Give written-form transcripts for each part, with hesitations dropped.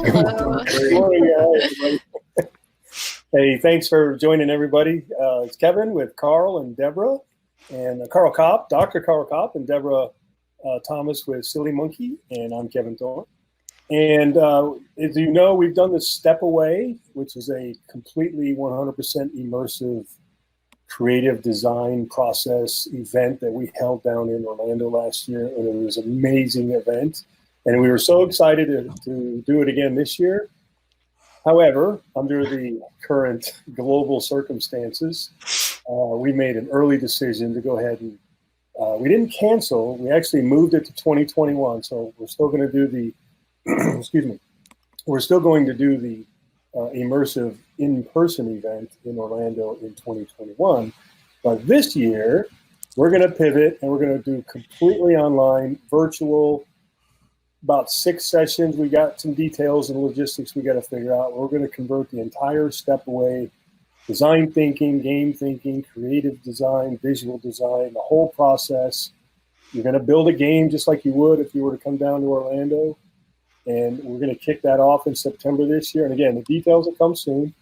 Hello. Good morning, everybody. Hey, thanks for joining everybody. It's Kevin with Karl and Deborah, and Karl Kapp, Dr. Karl Kapp, and Deborah Thomas with Silly Monkey, and I'm Kevin Thorn. And as you know, we've done this Step Away, which is a completely 100% immersive creative design process event that we held down in Orlando last year, and it was an amazing event. And we were so excited to do it again this year. However, under the current global circumstances, we made an early decision to go ahead and we didn't cancel. We actually moved it to 2021. So we're still going to do the, excuse me, we're still going to do the immersive in-person event in Orlando in 2021. But this year, we're going to pivot and we're going to do completely online, virtual, about 6 sessions. We got some details and logistics we got to figure out. We're going to convert the entire Step Away, design thinking, game thinking, creative design, visual design, the whole process. You're going to build a game just like you would if you were to come down to Orlando. And we're going to kick that off in September this year. And again, the details will come soon.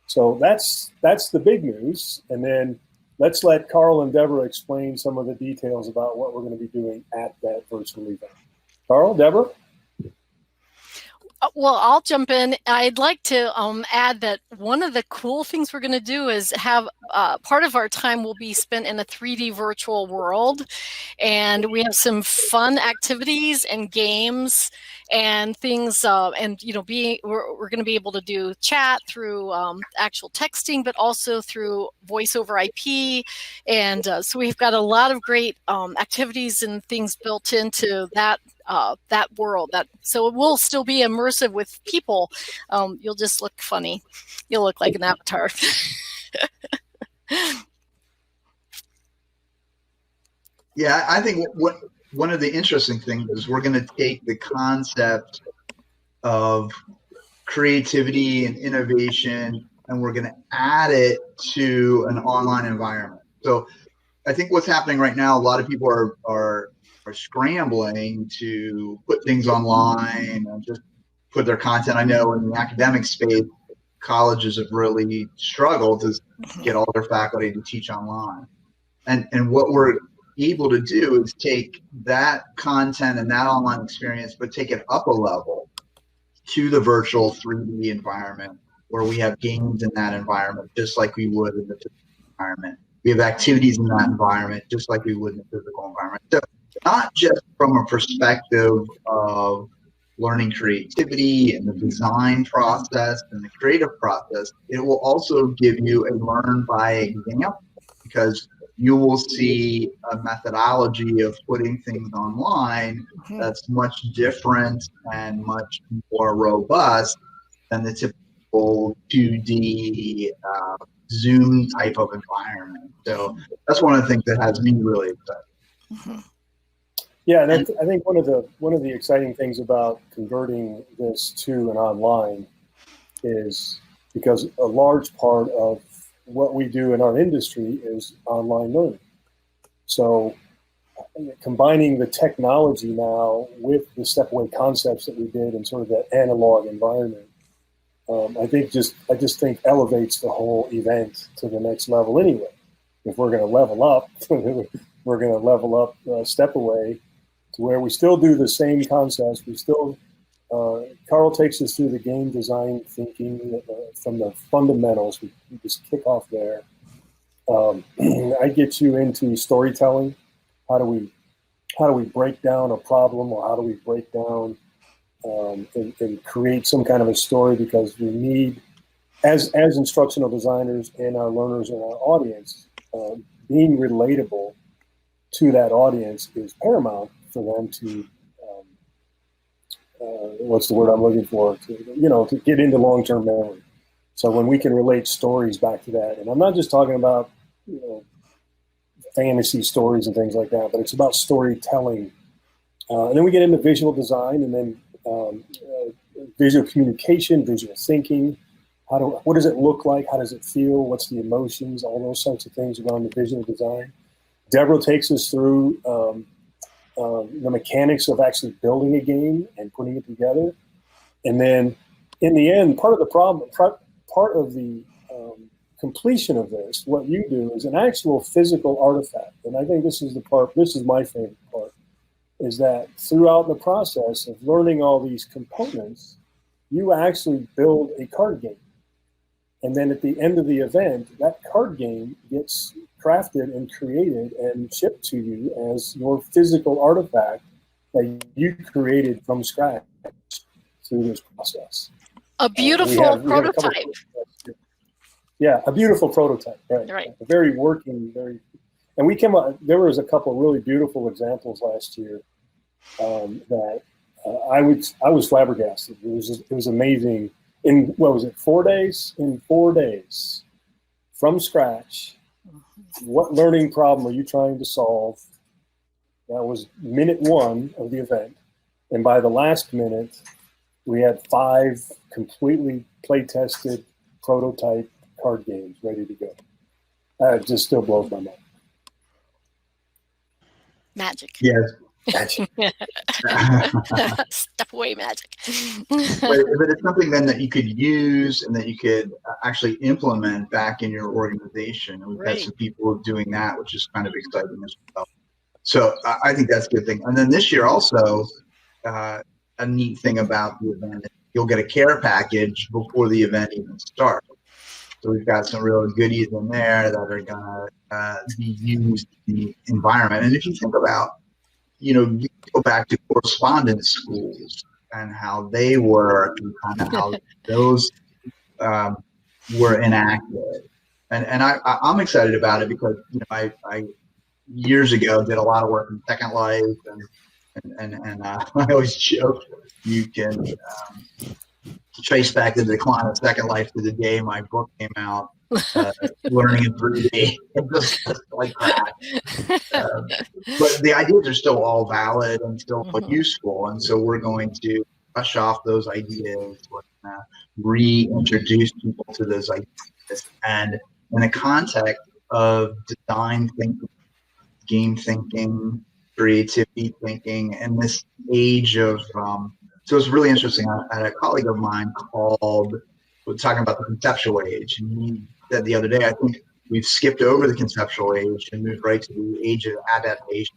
So that's the big news. And then let's let Karl and Deborah explain some of the details about what we're going to be doing at that virtual event. Karl, Deborah? Well, I'll jump in. I'd like to add that one of the cool things we're going to do is have part of our time will be spent in a 3D virtual world. And we have some fun activities and games and things. And, you know, we're going to be able to do chat through actual texting, but also through voice over IP. And so we've got a lot of great activities and things built into that world. So it will still be immersive with people. You'll just look funny. You'll look like an avatar. Yeah, I think one of the interesting things is we're going to take the concept of creativity and innovation, and we're going to add it to an online environment. So I think what's happening right now, a lot of people are scrambling to put things online and just put their content. I know in the academic space, colleges have really struggled to get all their faculty to teach online. And what we're able to do is take that content and that online experience, but take it up a level to the virtual 3D environment where we have games in that environment, just like we would in the physical environment. We have activities in that environment, just like we would in the physical environment. So not just from a perspective of learning creativity and the design process and the creative process, it will also give you a learn by example, because you will see a methodology of putting things online that's much different and much more robust than the typical 2D Zoom type of environment. So that's one of the things that has me really excited. Yeah, and I think one of the exciting things about converting this to an online is because a large part of what we do in our industry is online learning. So combining the technology now with the Step Away concepts that we did in sort of that analog environment, I just think elevates the whole event to the next level anyway. If we're going to level up, we're going to level up Step Away to where we still do the same concepts. We still, Karl takes us through the game design thinking from the fundamentals. We just kick off there. I get you into storytelling. How do we break down a problem, or how do we break down and create some kind of a story? Because we need, as instructional designers and our learners and our audience, being relatable to that audience is paramount for them to, what's the word I'm looking for, to get into long-term memory. So when we can relate stories back to that, and I'm not just talking about, fantasy stories and things like that, but it's about storytelling. And then we get into visual design, and then visual communication, visual thinking. What does it look like? How does it feel? What's the emotions? All those sorts of things around the visual design. Deborah takes us through the mechanics of actually building a game and putting it together. And then in the end, part of the problem, part of the completion of this, what you do is an actual physical artifact. And I think this is my favorite part, is that throughout the process of learning all these components, you actually build a card game. And then at the end of the event, that card game gets crafted and created and shipped to you as your physical artifact that you created from scratch through this process. A beautiful prototype. A beautiful prototype, right. A very working, and we came up, there was a couple really beautiful examples last year that I was flabbergasted. It was amazing. In, what was it, 4 days? In 4 days, from scratch, what learning problem are you trying to solve? That was minute 1 of the event. And by the last minute, we had 5 completely play-tested prototype card games ready to go. It just still blows my mind. Magic. Yes. Magic. Step away, magic. But it's something then that you could use and that you could actually implement back in your organization. And we've had some people doing that, which is kind of exciting as well. So I think that's a good thing. And then this year also, a neat thing about the event is you'll get a care package before the event even starts. So we've got some real goodies in there that are going to be used in the environment. And if you think about, you go back to correspondence schools and how they work and kind of how those were enacted. And I'm excited about it because I years ago did a lot of work in Second Life and I always joke you can trace back the decline of Second Life to the day my book came out, Learning in 3D, just like that. But the ideas are still all valid and still useful, and so we're going to brush off those ideas, reintroduce people to those ideas, and in the context of design thinking, game thinking, creativity thinking, and this age of so it's really interesting. I had a colleague of mine was talking about the conceptual age, and he said the other day, I think we've skipped over the conceptual age and moved right to the age of adaptation.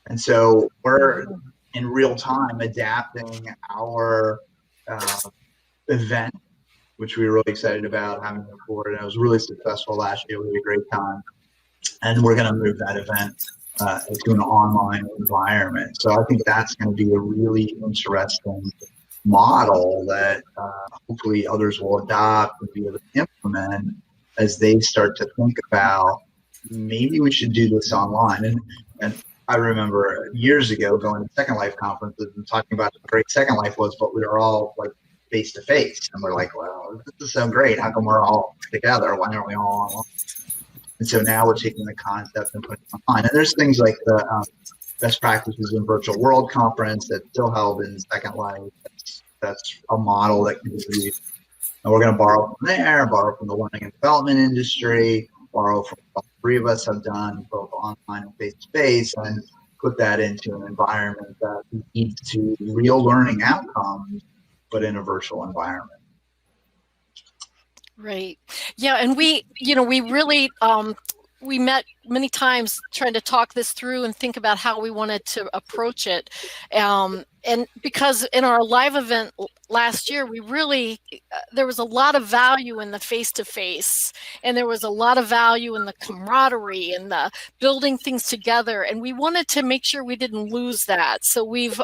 And so we're in real time adapting our event, which we were really excited about having it forward. And it was really successful last year. We had a great time. And we're going to move that event to an online environment. So I think that's going to be a really interesting model that hopefully others will adopt and be able to implement as they start to think about maybe we should do this online. And I remember years ago going to Second Life conferences and talking about how great Second Life was, but we were all like face to face, and we're like, well, this is so great. How come we're all together? Why aren't we all online? And so now we're taking the concept and putting it online. And there's things like the best practices in virtual world conference that's still held in Second Life. That's a model that can be used. And we're going to borrow from there, borrow from the learning and development industry, borrow from what 3 of us have done, both online and face-to-face, and put that into an environment that leads to real learning outcomes, but in a virtual environment. Right. Yeah. And we really, we met many times trying to talk this through and think about how we wanted to approach it. And because in our live event last year, we really, there was a lot of value in the face-to-face, and there was a lot of value in the camaraderie and the building things together. And we wanted to make sure we didn't lose that. So we've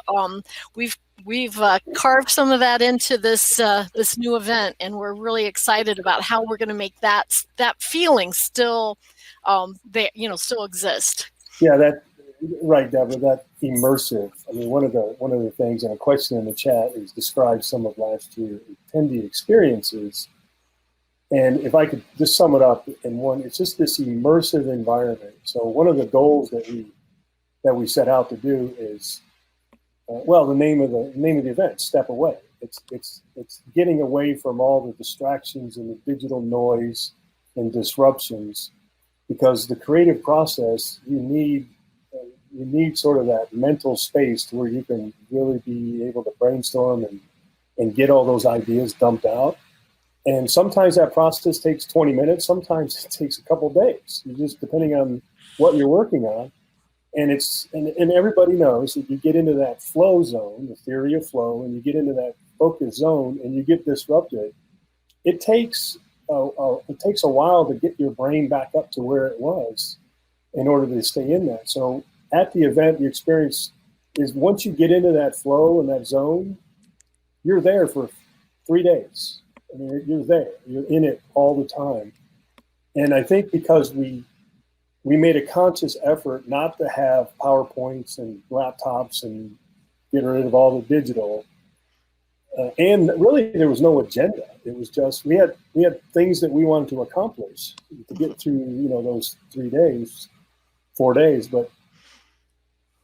carved some of that into this new event, and we're really excited about how we're going to make that feeling still still exist. Yeah, right, Deborah. That immersive. I mean, one of the things, and a question in the chat is describe some of last year's attendee experiences. And if I could just sum it up in one, it's just this immersive environment. So one of the goals that we set out to do is, the name of the event, Step Away. It's getting away from all the distractions and the digital noise and disruptions, because the creative process, you need sort of that mental space to where you can really be able to brainstorm and get all those ideas dumped out. And sometimes that process takes 20 minutes. Sometimes it takes a couple days, just depending on what you're working on. And and everybody knows that you get into that flow zone, the theory of flow, and you get into that focus zone and you get disrupted. It takes a while to get your brain back up to where it was in order to stay in that. So at the event, the experience is once you get into that flow and that zone, you're there for 3 days. I mean, you're there. You're in it all the time. And I think because we made a conscious effort not to have PowerPoints and laptops and get rid of all the digital. And really, there was no agenda. It was just we had things that we wanted to accomplish to get through, those 3 days, 4 days. But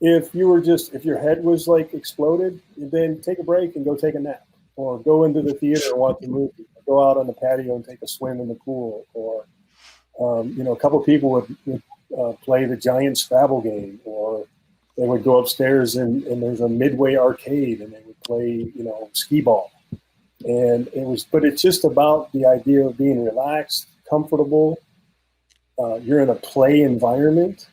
if your head was like exploded, then take a break and go take a nap, or go into the theater and watch a movie, or go out on the patio and take a swim in the pool, or a couple of people would play the giant Scrabble game, or they would go upstairs and there's a Midway arcade and they would play, skee ball. And but it's just about the idea of being relaxed, comfortable. You're in a play environment.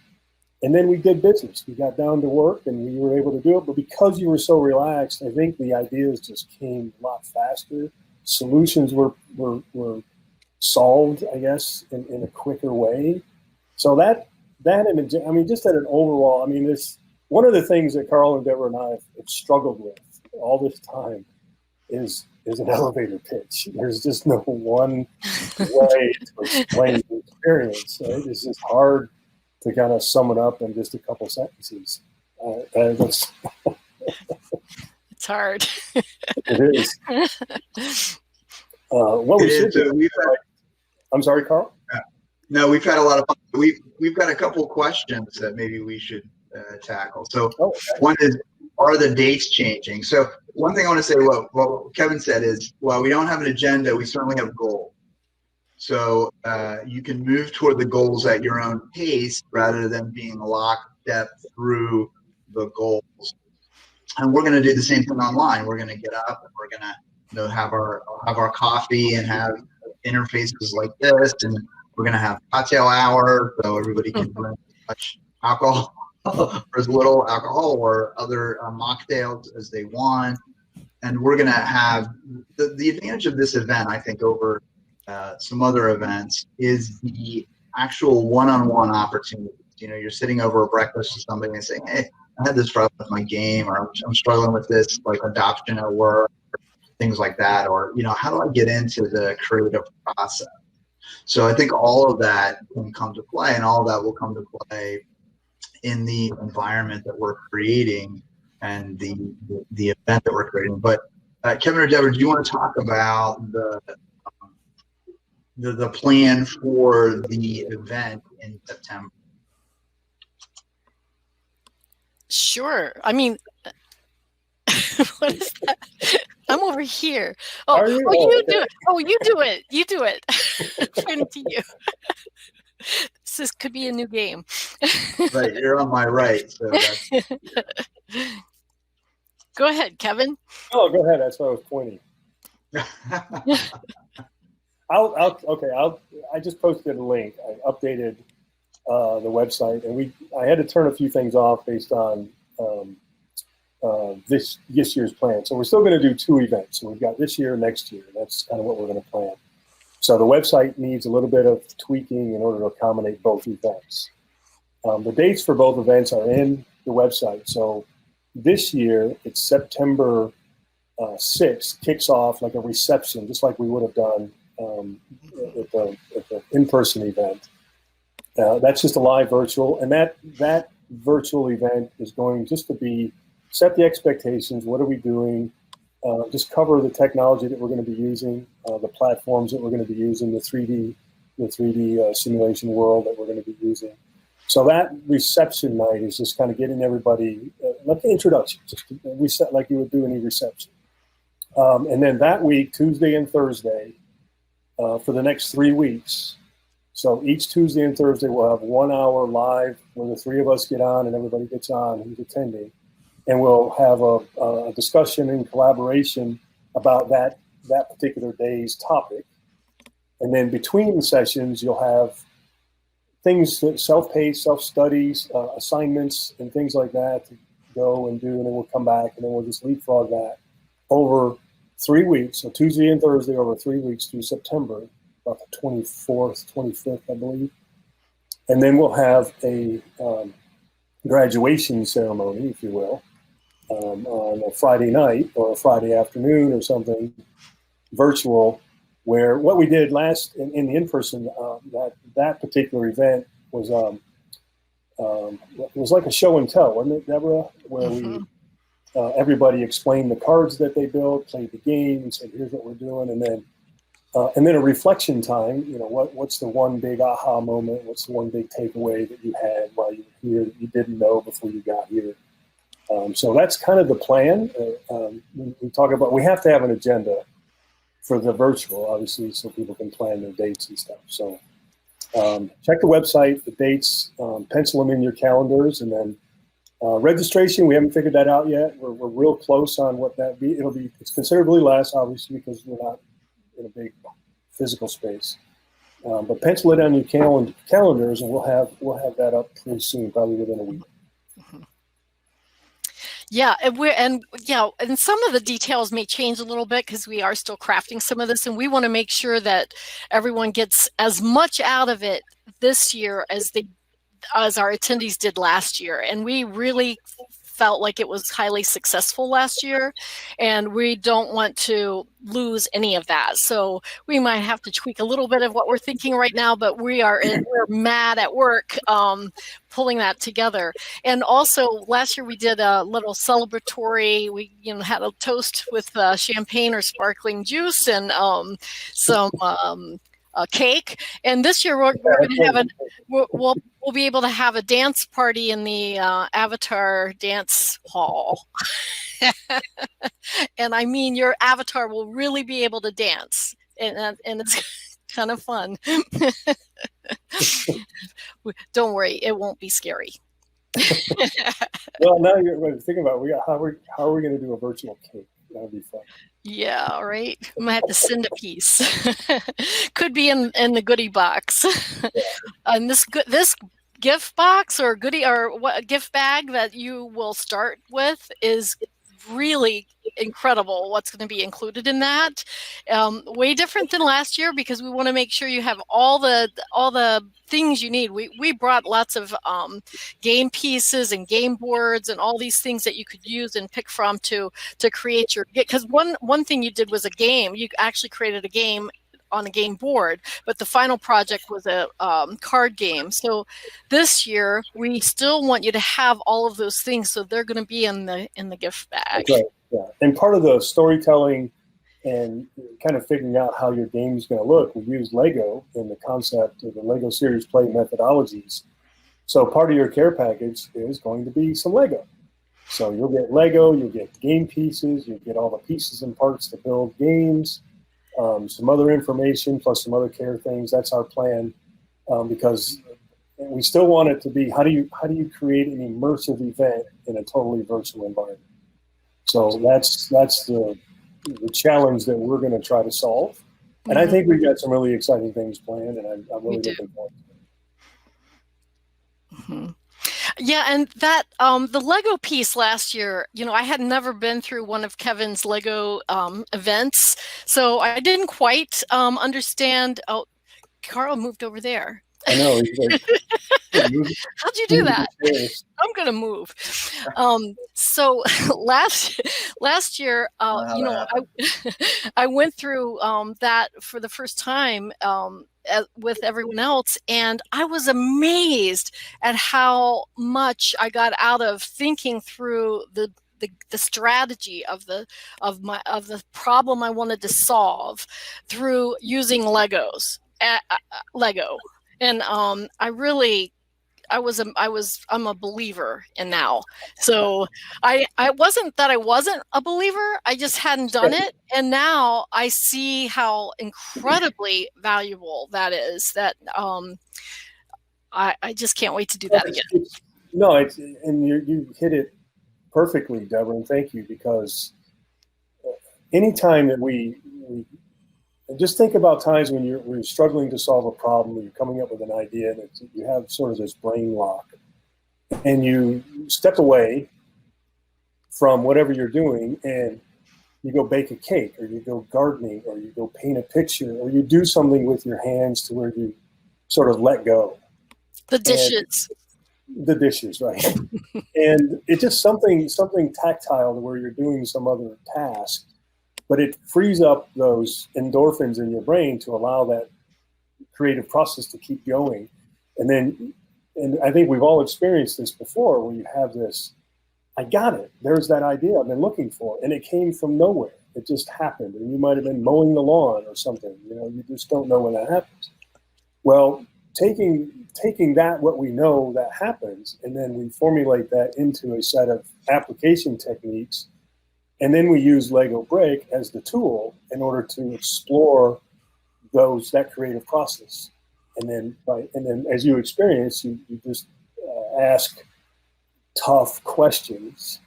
And then we did business. We got down to work and we were able to do it. But because you were so relaxed, I think the ideas just came a lot faster. Solutions were solved, I guess, in a quicker way. So just at an overall, this one of the things that Karl and Deborah and I have struggled with all this time is an elevator pitch. There's just no one way to explain the experience. Right? It's just hard to kind of sum it up in just a couple sentences. It's hard. It is. I'm sorry, Karl? No, we've had a lot of fun. We've got a couple questions that maybe we should tackle. So One is, are the dates changing? So one thing I want to say, what Kevin said is, while we don't have an agenda, we certainly have a goal. So you can move toward the goals at your own pace rather than being locked step through the goals. And we're going to do the same thing online. We're going to get up and we're going to have our coffee and have interfaces like this, and we're going to have cocktail hour so everybody can drink as much alcohol or as little alcohol or other mocktails as they want. And we're going to have the advantage of this event, I think, over some other events is the actual one-on-one opportunities. You're sitting over a breakfast with somebody and saying, hey, I had this problem with my game, or I'm struggling with this like adoption at work, things like that, or how do I get into the creative process? So I think all of that can come to play, and all of that will come to play in the environment that we're creating and the event that we're creating. But Kevin or Deborah, do you want to talk about the plan for the event in September? Sure. What is that? I'm over here. You do it. Oh, you do it. You do it. Pointing to you. This could be a new game. Right, you're on my right. So Go ahead, Kevin. Oh, go ahead. That's why I was pointing. I just posted a link. I updated the website, and I had to turn a few things off based on this year's plan. So we're still going to do 2 events. So we've got this year and next year. That's kind of what we're going to plan. So the website needs a little bit of tweaking in order to accommodate both events. The dates for both events are in the website. So this year, it's September 6th, kicks off like a reception, just like we would have done at the in-person event. That's just a live virtual, and that virtual event is going just to be set the expectations. What are we doing? Just cover the technology that we're going to be using, the platforms that we're going to be using, the 3D simulation world that we're going to be using. So that reception night is just kind of getting everybody like the introduction, just reset like you would do any reception. And then that week, Tuesday and Thursday, for the next 3 weeks. So each Tuesday and Thursday, we'll have 1 hour live where the 3 of us get on and everybody gets on who's attending. And we'll have a discussion and collaboration about that particular day's topic. And then between the sessions, you'll have things that self-paced, self-studies, assignments, and things like that to go and do, and then we'll come back, and then we'll just leapfrog that over 3 weeks, so Tuesday and Thursday over 3 weeks through September, about the 24th, 25th, I believe. And then we'll have a graduation ceremony, if you will, on a Friday night or a Friday afternoon or something, virtual, where what we did last in the in-person, that particular event was it was like a show and tell, wasn't it, Deborah? Where we everybody explained the cards that they built, played the game, and said, "Here's what we're doing," and then a reflection time. You know, what's the one big aha moment? What's the one big takeaway that you had while you were here that you didn't know before you got here? So that's kind of the plan. We talk about, we have to have an agenda for the virtual, obviously, so people can plan their dates and stuff. So check the website, the dates, pencil them in your calendars, and then registration, we haven't figured that out yet. We're real close on what that be. It's considerably less, obviously, because we're not in a big physical space. But pencil it on your calendars, and we'll have that up pretty soon, probably within a week. Yeah, and some of the details may change a little bit because we are still crafting some of this, and we want to make sure that everyone gets as much out of it this year as our attendees did last year. And we really felt like it was highly successful last year, and we don't want to lose any of that. So we might have to tweak a little bit of what we're thinking right now, but we're mad at work pulling that together. And also last year we did a little celebratory, we had a toast with champagne or sparkling juice and some cake. And this year we're going to have we'll be able to have a dance party in the Avatar dance hall. And I mean, your avatar will really be able to dance, and it's kind of fun. Don't worry, it won't be scary. Well, now you're thinking about how are we going to do a virtual cake? That'll be fun. Yeah, all right. I'm gonna have to send a piece. Could be in the goodie box. And this gift box or goodie or what gift bag that you will start with is really incredible what's going to be included in that. Way different than last year because we want to make sure you have all the things you need. We brought lots of game pieces and game boards and all these things that you could use and pick from to create your, because one thing you did was a game. You actually created a game on a game board, but the final project was a card game. So this year we still want you to have all of those things, so they're going to be in the gift bag. Right. Yeah, and part of the storytelling and kind of figuring out how your game is going to look, we use Lego in the concept of the Lego series play methodologies. So part of your care package is going to be some Lego. So you'll get Lego, you'll get game pieces, you'll get all the pieces and parts to build games. Some other information plus some other care things. That's our plan, because we still want it to be how do you create an immersive event in a totally virtual environment. So that's the challenge that we're going to try to solve. And I think we've got some really exciting things planned, and I'm really looking forward to it. Yeah, and that the Lego piece last year, I had never been through one of Kevin's Lego events, so I didn't quite understand. Oh, Karl moved over there. I know. How'd you do that? I'm gonna move. So last year, I went through that for the first time with everyone else, and I was amazed at how much I got out of thinking through the strategy of the problem I wanted to solve through using Lego. And I'm a believer in now. So I wasn't that I wasn't a believer. I just hadn't done it. And now I see how incredibly valuable that is. That I just can't wait to do that again. No, and you hit it perfectly, Deborah, and thank you, because anytime that we just think about times when you're struggling to solve a problem, or you're coming up with an idea, that you have sort of this brain lock, and you step away from whatever you're doing and you go bake a cake, or you go gardening, or you go paint a picture, or you do something with your hands to where you sort of let go. The dishes. The dishes, right. And it's just something tactile to where you're doing some other task, but it frees up those endorphins in your brain to allow that creative process to keep going. And I think we've all experienced this before, where you have this, I got it. There's that idea I've been looking for, and it came from nowhere. It just happened, and you might have been mowing the lawn or something. You just don't know when that happens. Well, taking that, what we know that happens, and then we formulate that into a set of application techniques, and then we use Lego Brick as the tool in order to explore that creative process. And then as you experience, you just ask tough questions,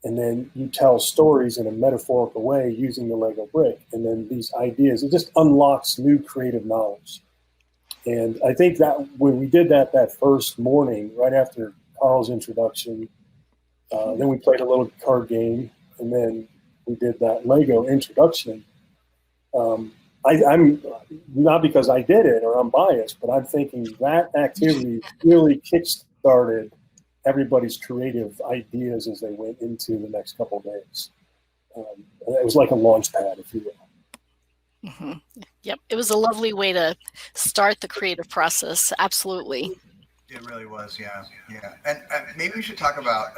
and then you tell stories in a metaphorical way using the Lego Brick, and then these ideas, it just unlocks new creative knowledge. And I think that when we did that first morning, right after Karl's introduction, then we played a little card game, and then we did that Lego introduction. I'm not because I did it or I'm biased, but I'm thinking that activity really kick-started everybody's creative ideas as they went into the next couple of days. It was like a launch pad, if you will. Mm-hmm. Yep, it was a lovely way to start the creative process. Absolutely. It really was, yeah. And maybe we should talk about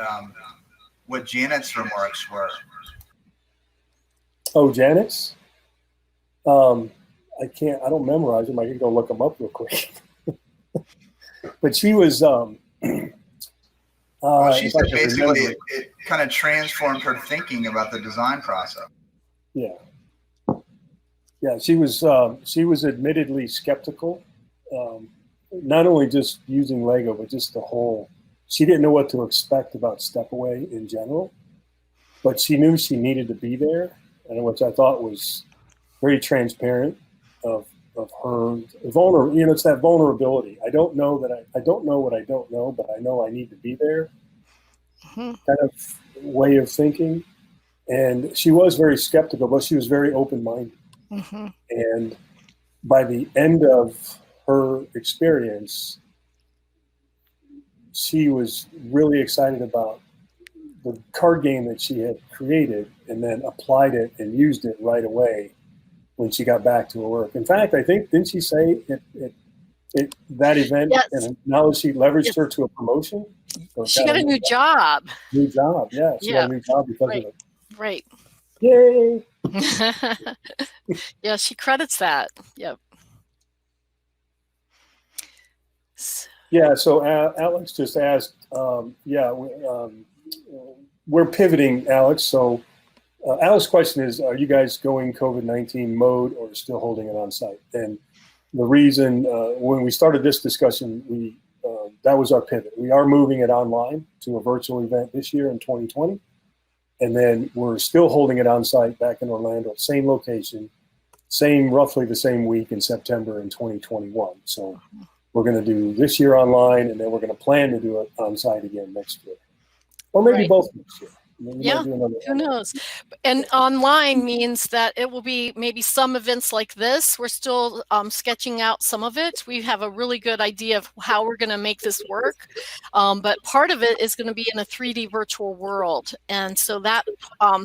what Janet's remarks were. Oh, Janet's? I don't memorize them. I can go look them up real quick. But she was. Well, she said basically it kind of transformed her thinking about the design process. Yeah. Yeah, she was admittedly skeptical, not only just using Lego, but just the whole. She didn't know what to expect about Step Away in general, but she knew she needed to be there, and which I thought was very transparent of her it's that vulnerability. I don't know what I don't know, but I know I need to be there. Mm-hmm. Kind of way of thinking, and she was very skeptical, but she was very open-minded. Mm-hmm. And by the end of her experience, she was really excited about the card game that she had created, and then applied it and used it right away when she got back to her work. In fact, I think, didn't she say that event, yes, and now she leveraged her to a promotion? So she got a new job. New job, yeah. She got a new job because of it. Right. Yay! Yeah, she credits that. Yep. Yeah, so Alex just asked, we're pivoting, Alex. So Alex's question is, are you guys going COVID-19 mode or still holding it on site? And the reason, when we started this discussion, that was our pivot. We are moving it online to a virtual event this year in 2020. And then we're still holding it on site back in Orlando, same location, roughly the same week in September in 2021. So we're going to do this year online, and then we're going to plan to do it on site again next year. Or maybe both next year. Yeah, who knows? And online means that it will be maybe some events like this. We're still sketching out some of it. We have a really good idea of how we're going to make this work. But part of it is going to be in a 3D virtual world. And so that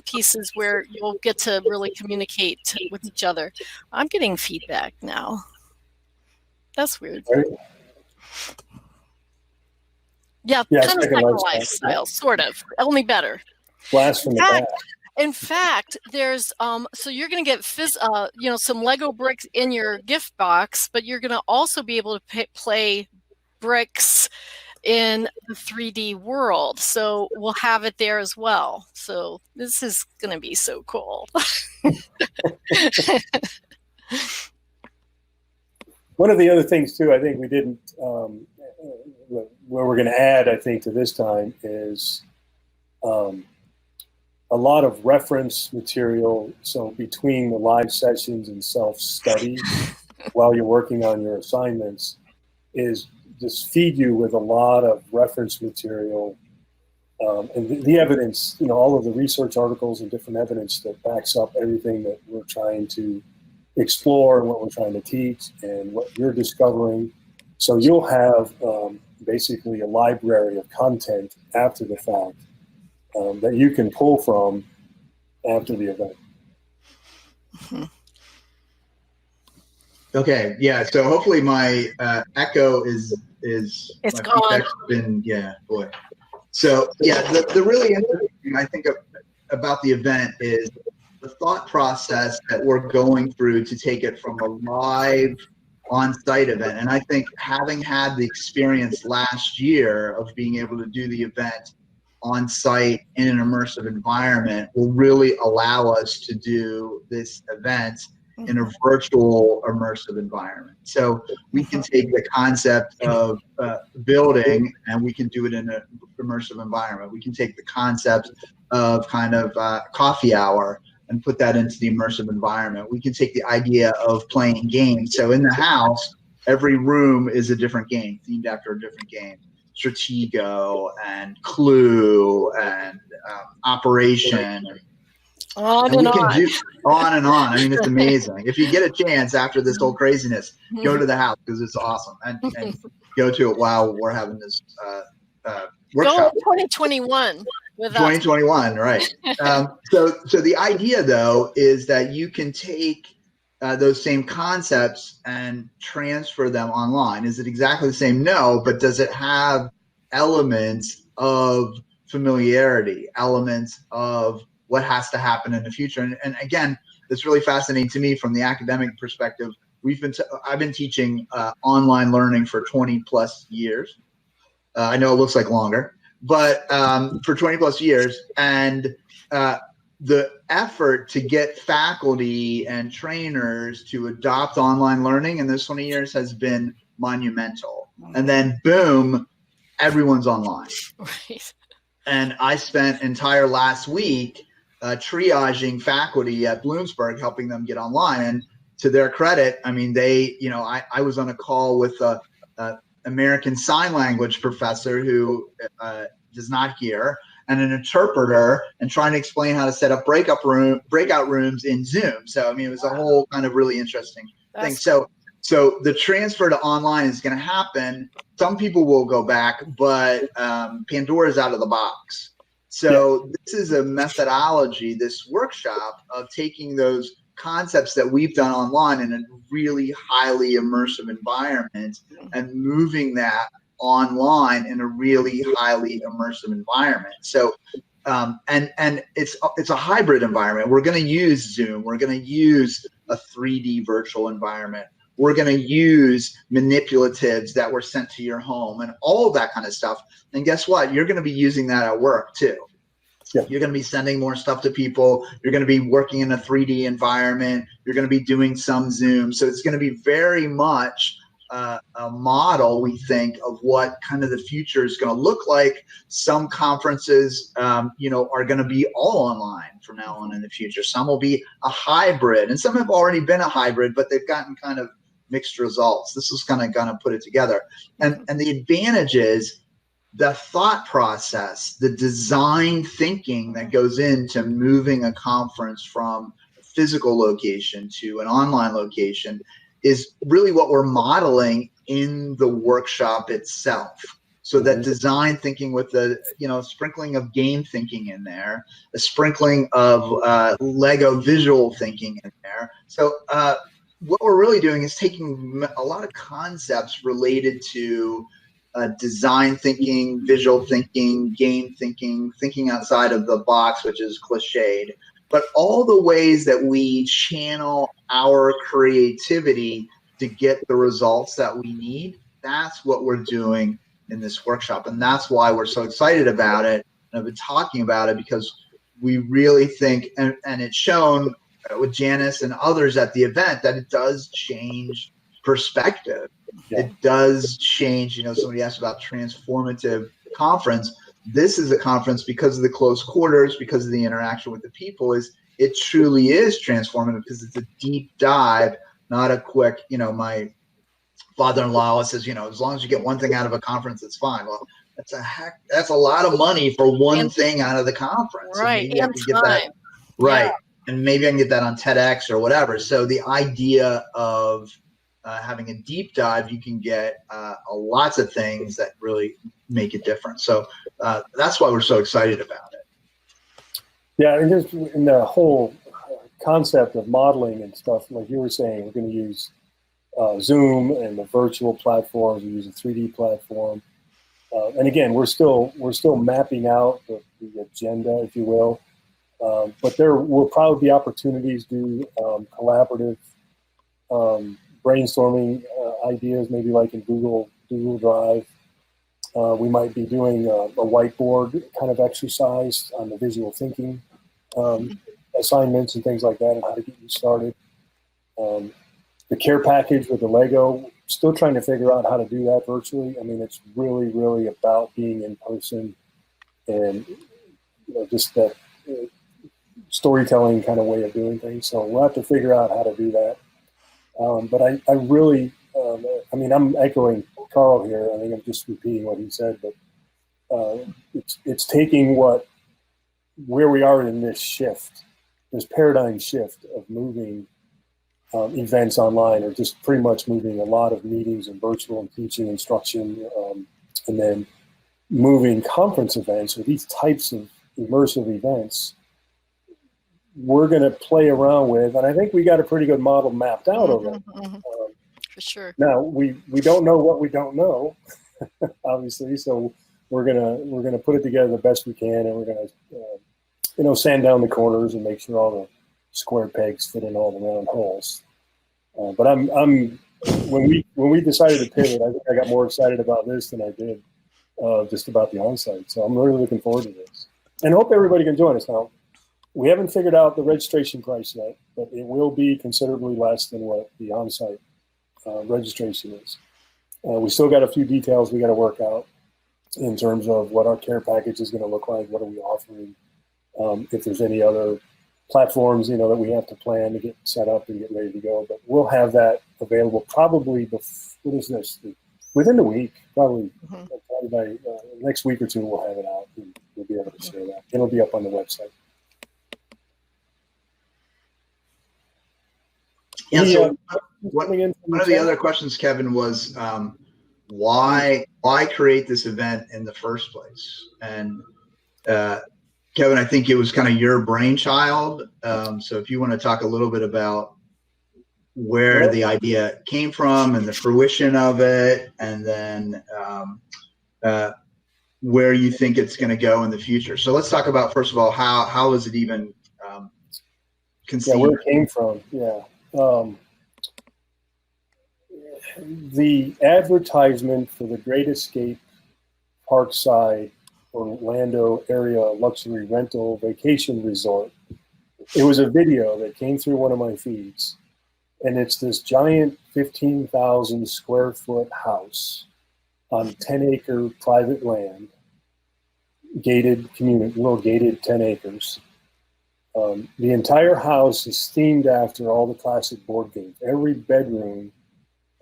piece is where you'll get to really communicate with each other. I'm getting feedback now. That's weird. Yeah, kind of like a lifestyle, sort of, only better. Blast from the past. In fact, there's so you're going to get some Lego bricks in your gift box, but you're going to also be able to play bricks in the 3D world. So we'll have it there as well. So this is going to be so cool. One of the other things too, I think we didn't, where we're going to add, I think, to this time is a lot of reference material. So between the live sessions and self-study while you're working on your assignments is just feed you with a lot of reference material. And the evidence, all of the research articles and different evidence that backs up everything that we're trying to explore and what we're trying to teach and what you're discovering. So you'll have basically a library of content after the fact that you can pull from after the event. Okay, yeah. So hopefully my echo is it's my gone. feedback's been, yeah, boy. So yeah, the really interesting thing I think about the event is the thought process that we're going through to take it from a live on-site event. And I think having had the experience last year of being able to do the event on-site in an immersive environment will really allow us to do this event in a virtual immersive environment. So we can take the concept of building and we can do it in an immersive environment. We can take the concept of kind of coffee hour and put that into the immersive environment. We can take the idea of playing games. So in the house, every room is a different game, themed after a different game. Stratego and Clue and Operation. On And we and can on. do on and on. I mean, it's amazing. If you get a chance after this whole craziness, go to the house because it's awesome, and go to it while we're having this workshop. Go 2021 with 2021, right? So the idea though is that you can take those same concepts and transfer them online. Is it exactly the same? No, but does it have elements of familiarity, elements of what has to happen in the future? And again, it's really fascinating to me from the academic perspective. I've been teaching online learning for 20 plus years. I know it looks like longer, but for 20 plus years. And the effort to get faculty and trainers to adopt online learning in those 20 years has been monumental. And then boom, everyone's online. Right. And I spent entire last week triaging faculty at Bloomsburg, helping them get online. And to their credit, I mean, I was on a call with a American Sign Language professor who does not hear, and an interpreter, and trying to explain how to set up breakout rooms in Zoom. So I mean, it was a whole kind of really interesting thing. So the transfer to online is going to happen. Some people will go back, but Pandora's out of the box. So this is a methodology, this workshop of taking those concepts that we've done online in a really highly immersive environment and moving that online in a really highly immersive environment. So and it's a hybrid environment. We're going to use Zoom. We're going to use a 3D virtual environment. We're going to use manipulatives that were sent to your home and all of that kind of stuff. And guess what? You're going to be using that at work too. Yeah. You're going to be sending more stuff to people. You're going to be working in a 3D environment. You're going to be doing some Zoom. So it's going to be very much a model, we think, of what kind of the future is going to look like. Some conferences, are going to be all online from now on in the future. Some will be a hybrid, and some have already been a hybrid, but they've gotten kind of mixed results. This is kind of going to put it together. And the advantage is the thought process, the design thinking that goes into moving a conference from a physical location to an online location is really what we're modeling in the workshop itself. So that design thinking with the, sprinkling of game thinking in there, a sprinkling of Lego visual thinking in there. So what we're really doing is taking a lot of concepts related to design thinking, visual thinking, game thinking, thinking outside of the box, which is cliched, but all the ways that we channel our creativity to get the results that we need. That's what we're doing in this workshop. And that's why we're so excited about it. And I've been talking about it because we really think, and it's shown with Janice and others at the event, that it does change perspective. Yeah. It does change, somebody asked about transformative conference. this is a conference, because of the close quarters, because of the interaction with the people, it truly is transformative, because it's a deep dive, not a quick, my father-in-law always says, as long as you get one thing out of a conference, it's fine. Well, that's a lot of money for one thing out of the conference. Right. And maybe I can get that right. Yeah. And maybe I can get that on TEDx or whatever. So the idea of having a deep dive, you can get lots of things that really make a difference. So that's why we're so excited about it. Yeah, and just in the whole concept of modeling and stuff, like you were saying, we're going to use Zoom and the virtual platforms. We use a 3D platform, and again, we're still mapping out the agenda, if you will. But there will probably be opportunities to do collaborative brainstorming ideas, maybe like in Google Drive. We might be doing a whiteboard kind of exercise on the visual thinking assignments and things like that, and how to get you started. The care package with the Lego, still trying to figure out how to do that virtually. I mean, it's really, really about being in person and just that storytelling kind of way of doing things. So we'll have to figure out how to do that. But I really, I'm echoing Karl here. I think I'm just repeating what he said, but it's taking where we are in this shift, this paradigm shift of moving events online, or just pretty much moving a lot of meetings and virtual and teaching instruction, and then moving conference events or these types of immersive events. We're going to play around with, and I think we got a pretty good model mapped out already. For sure. Now we don't know what we don't know, obviously. So we're gonna put it together the best we can, and we're gonna sand down the corners and make sure all the square pegs fit in all the round holes. But I'm when we decided to pivot, I think I got more excited about this than I did just about the onsite. So I'm really looking forward to this, and hope everybody can join us. Now, we haven't figured out the registration price yet, but it will be considerably less than what the onsite registration is. We still got a few details we got to work out in terms of what our care package is going to look like. What are we offering? If there's any other platforms, that we have to plan to get set up and get ready to go. But we'll have that available probably within the week, probably by next week or two. We'll have it out and we'll be able to share that. It'll be up on the website. Yeah, so one of the other questions, Kevin, was why create this event in the first place? And Kevin, I think it was kind of your brainchild. So if you want to talk a little bit about where the idea came from and the fruition of it, and then where you think it's going to go in the future. So let's talk about, first of all, how was it even conceived? Yeah, where it came from. Yeah. The advertisement for the Great Escape Parkside Orlando area luxury rental vacation resort, it was a video that came through one of my feeds, and it's this giant 15,000 square foot house on 10-acre private land, gated community, little gated 10 acres. The entire house is themed after all the classic board games. Every bedroom,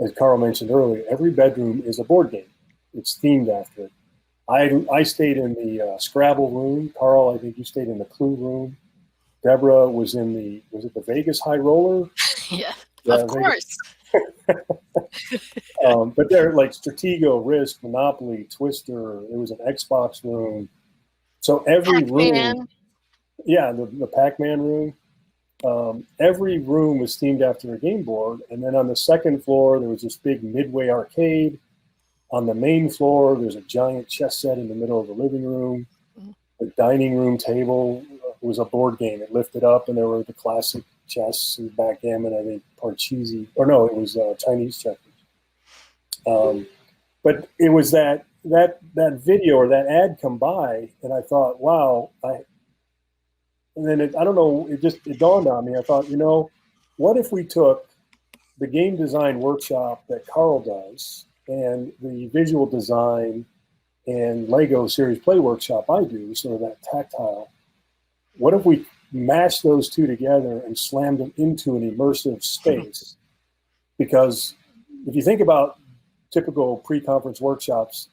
as Karl mentioned earlier, every bedroom is a board game. It's themed after it. I stayed in the Scrabble room. Karl, I think you stayed in the Clue room. Deborah was in was it the Vegas High Roller? Yeah, of course. But they're like Stratego, Risk, Monopoly, Twister. There was an Xbox room. So every Pac-Man. room. Yeah, the Pac-Man room. Every room was themed after a game board. And then on the second floor, there was this big Midway arcade. On the main floor, there's a giant chess set in the middle of the living room. The dining room table was a board game. It lifted up, and there were the classic chess and backgammon, I think, Parcheesi. Or no, it was Chinese checkers. But it was that video or that ad come by, and I thought, wow, and then I don't know, it dawned on me. I thought, what if we took the game design workshop that Karl does and the visual design and Lego Series Play Workshop I do, sort of that tactile. What if we mash those two together and slam them into an immersive space? Because if you think about typical pre-conference workshops,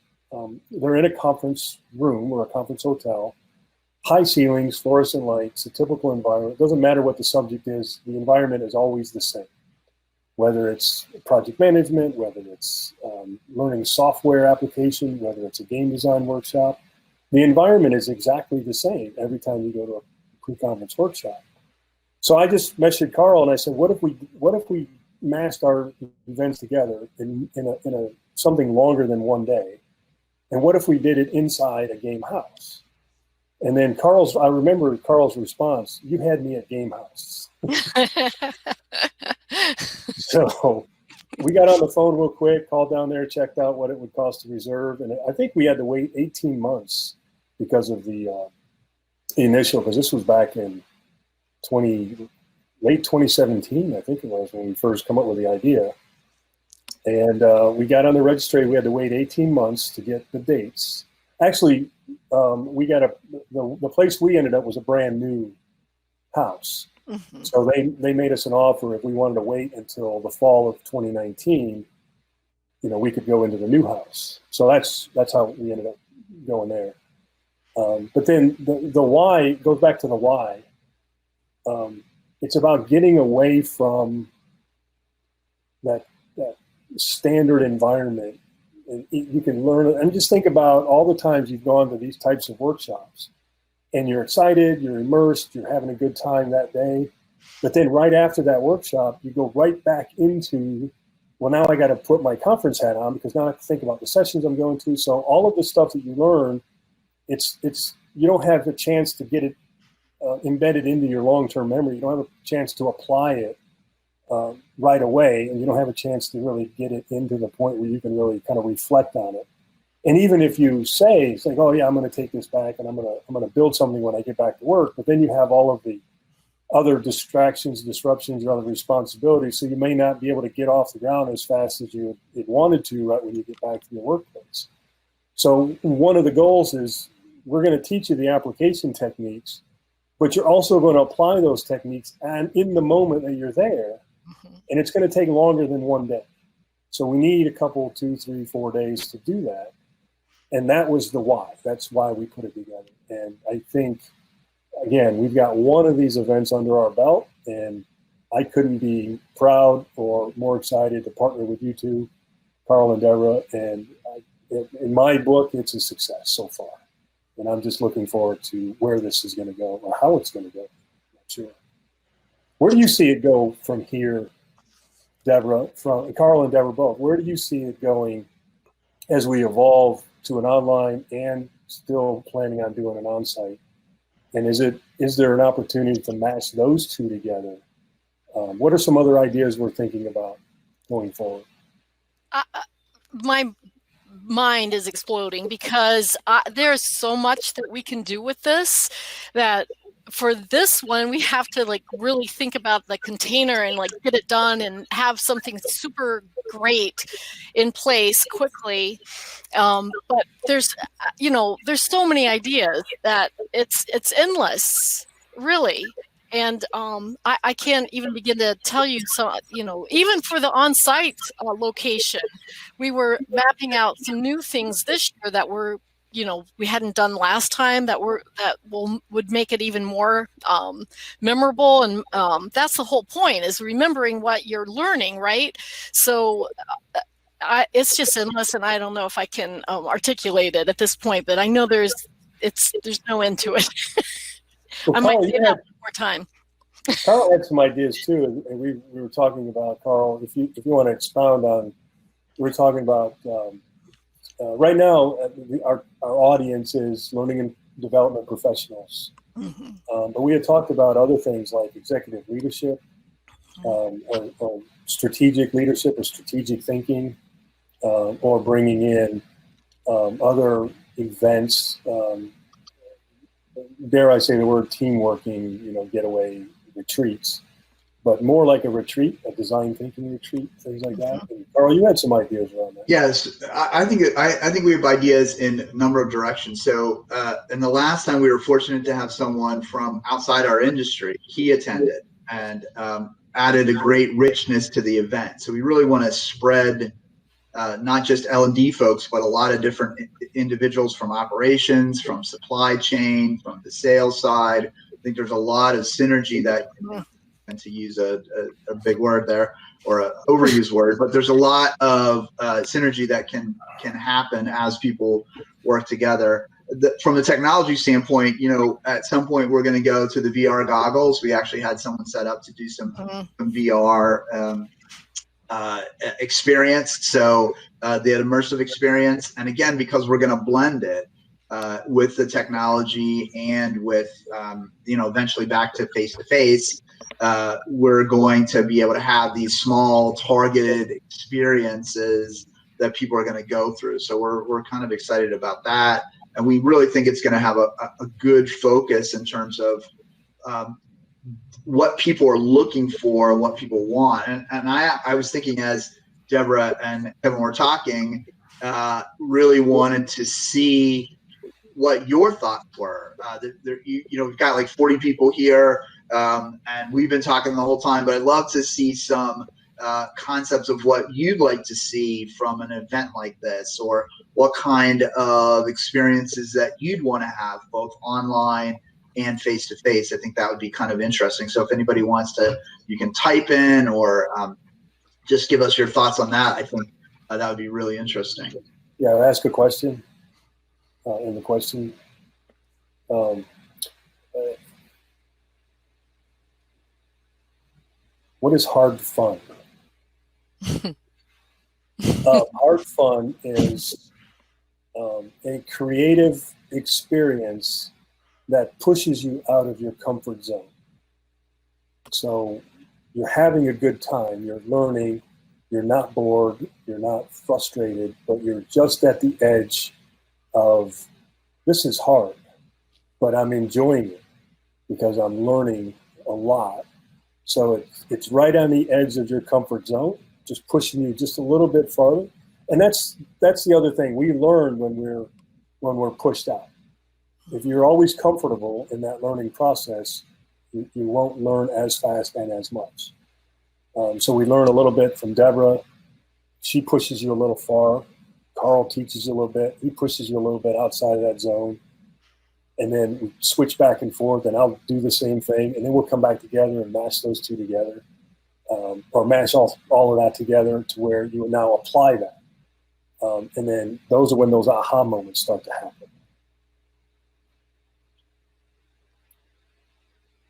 they're in a conference room or a conference hotel, high ceilings, fluorescent lights, a typical environment. It doesn't matter what the subject is, the environment is always the same. Whether it's project management, whether it's learning software application, whether it's a game design workshop, the environment is exactly the same every time you go to a pre-conference workshop. So I just messaged Karl and I said, what if we mashed our events together in a something longer than one day? And what if we did it inside a game house? And then I remember Karl's response, you had me at game house. So we got on the phone real quick, called down there, checked out what it would cost to reserve. And I think we had to wait 18 months because of the initial, because this was back in late 2017, I think it was, when we first come up with the idea. And we got on the registry. We had to wait 18 months to get the dates. Actually, we got the place we ended up was a brand new house. Mm-hmm. So they made us an offer if we wanted to wait until the fall of 2019, we could go into the new house. So that's how we ended up going there. But then the why goes back to the why. It's about getting away from that standard environment. And you can learn, and just think about all the times you've gone to these types of workshops and you're excited, you're immersed, you're having a good time that day. But then right after that workshop, you go right back into, well, now I got to put my conference hat on because now I have to think about the sessions I'm going to. So all of the stuff that you learn, it's you don't have a chance to get it embedded into your long-term memory. You don't have a chance to apply it right away, and you don't have a chance to really get it into the point where you can really kind of reflect on it. And even if you say, it's like, oh yeah, I'm going to take this back and I'm going to build something when I get back to work, but then you have all of the other distractions, disruptions, and other responsibilities, so you may not be able to get off the ground as fast as you had wanted to right when you get back to your workplace. So one of the goals is we're going to teach you the application techniques, but you're also going to apply those techniques and in the moment that you're there, and it's going to take longer than one day. So we need a couple, 2, 3, 4 days to do that. And that was the why. That's why we put it together. And I think, again, we've got one of these events under our belt, and I couldn't be proud or more excited to partner with you two, Karl and Deborah. And in my book, it's a success so far. And I'm just looking forward to where this is going to go or how it's going to go. I'm not sure. Where do you see it go from here, Deborah, from Karl and Deborah both? Where do you see it going as we evolve to an online and still planning on doing an on-site? And is there an opportunity to mash those two together? What are some other ideas we're thinking about going forward? My mind is exploding because there's so much that we can do with this that for this one, we have to really think about the container and get it done and have something super great in place quickly. But there's so many ideas that it's endless, really. And I can't even begin to tell you. So, even for the on-site location, we were mapping out some new things this year that were, we hadn't done last time would make it even more memorable. And that's the whole point, is remembering what you're learning, right? So it's just endless, and I don't know if I can articulate it at this point, but I know there's no end to it. Well, I might say that one more time. Karl had some ideas too, and we were talking about, Karl, if you want to expound on, we're talking about right now our audience is learning and development professionals, but we had talked about other things like executive leadership, or strategic leadership or strategic thinking, or bringing in other events. Dare I say the word team working, getaway retreats. but more like a retreat, a design thinking retreat, things like that. And Karl, you had some ideas around that. Yes, I think we have ideas in a number of directions. So, and the last time we were fortunate to have someone from outside our industry, he attended and added a great richness to the event. So we really want to spread not just L&D folks, but a lot of different individuals from operations, from supply chain, from the sales side. I think there's a lot of synergy that, and to use a big word there, or an overused word, but there's a lot of synergy that can happen as people work together. From the technology standpoint, at some point we're going to go to the VR goggles. We actually had someone set up to do some VR experience. So the immersive experience. And again, because we're going to blend it with the technology and with, eventually back to face-to-face, we're going to be able to have these small targeted experiences that people are going to go through. So we're kind of excited about that. And we really think it's going to have a good focus in terms of what people are looking for, what people want. And I was thinking, as Deborah and Kevin were talking, really wanted to see what your thoughts were. We've got like 40 people here, and we've been talking the whole time, but I'd love to see some concepts of what you'd like to see from an event like this, or what kind of experiences that you'd want to have both online and face-to-face. I think that would be kind of interesting. So if anybody wants to, you can type in or just give us your thoughts on that. I think that would be really interesting. Yeah, I'll ask a question in the question. What is hard fun? Hard fun is a creative experience that pushes you out of your comfort zone. So you're having a good time, you're learning, you're not bored, you're not frustrated, but you're just at the edge of, this is hard, but I'm enjoying it because I'm learning a lot. So it's right on the edge of your comfort zone, just pushing you just a little bit farther. And that's the other thing we learn when we're pushed out. If you're always comfortable in that learning process, you won't learn as fast and as much. So we learn a little bit from Deborah. She pushes you a little far. Karl teaches you a little bit. He pushes you a little bit outside of that zone. And then we switch back and forth, and I'll do the same thing. And then we'll come back together and mash those two together, or mash all of that together to where you now apply that. And then those are when those aha moments start to happen.